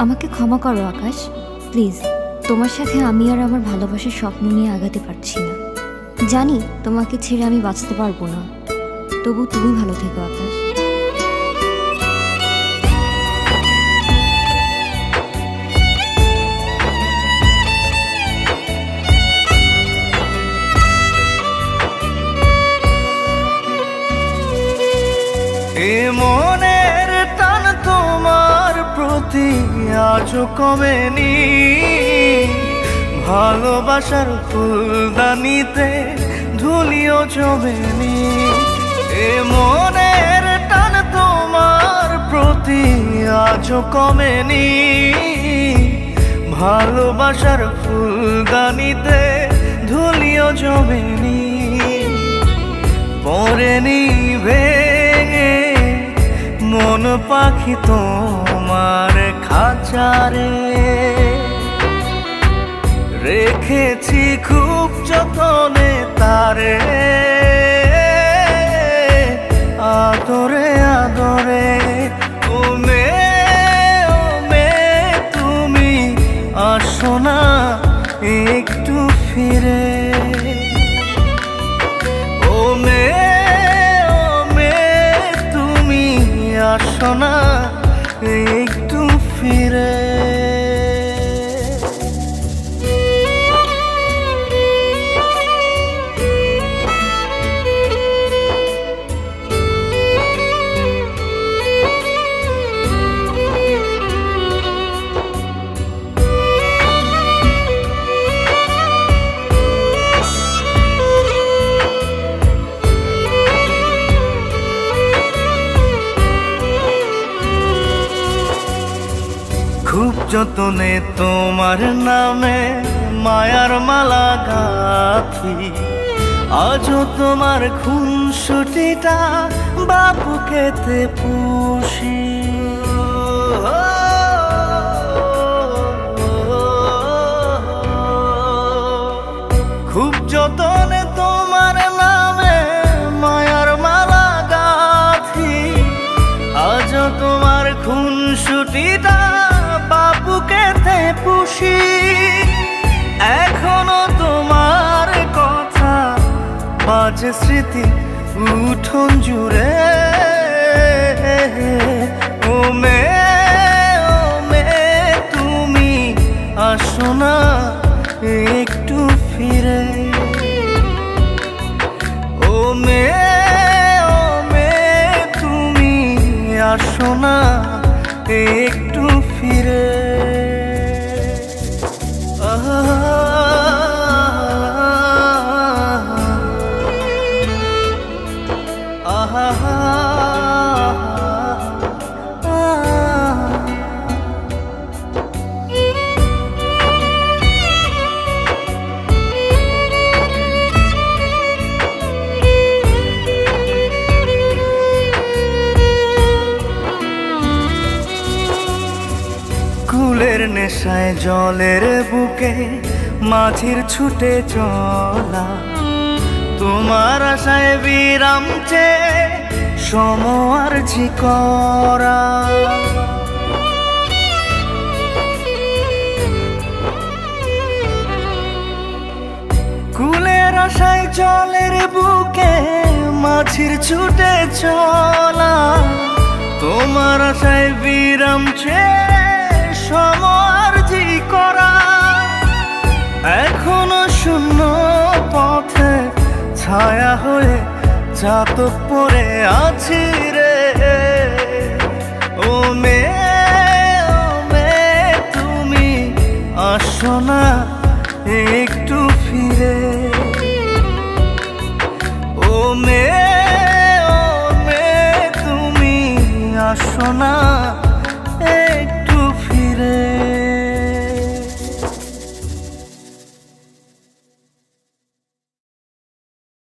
আমাকে ক্ষমা করো আকাশ, প্লিজ। তোমার সাথে আমি আর আমার ভালোবাসার স্বপ্ন নিয়ে আগাতে পারছি না। জানি তোমাকে ছেড়ে আমি বাঁচতে পারবো না, তবু তুমি ভালো থেকো আকাশ। এ মনের টান তোমার প্রতি আজও কমেনি, ভালোবাসার ফুলদানিতে ধুলিও জমেনি। এ মনের টান তোমার প্রতি আজও কমেনি, ভালোবাসার ফুলদানিতে ধুলিও জমেনি। পড়েনি ভেঙে মন পাখি তোমার খাঁচারে, রেখেছি খুব যতনে তারে, আদরে আদরে। ও মে তুমি আসো না একটু ফিরে। ও মে তুমি আসো না একটু ফিরে। খুব যতনে তোমার নামে মায়ার মালা গাঁথি, আজও তোমার খুনসুটিটা বাবুকেতে পুষি। খুব যতনে তোমার নামে মায়ার মালা গাঁথি, আজও তোমার খুনসুটিটা বাবুকেতে পুষি। এখনো তোমার কথা বাজে স্মৃতি উঠোন জুড়ে। ও মে তুমি আসো না একটু ফিরে। ও মে তুমি আসো না একটু ফিরে। কুলের নেশায় জলের বুকে মাঝির ছুটে চলা, তোমার আশায় বিরাম চেয়ে সমআরজি করা। কুলের আশায় জলের বুকে মাঝির ছুটে চলা, তোমার আশায় বিরাম চেয়ে সমআরজি করা। এখনো শূন্য পথে ছায়া হয়ে চাতক পড়ে আছি রে। ও মে তুমি আসো না একটু ফিরে। ও মে তুমি আসো না একটু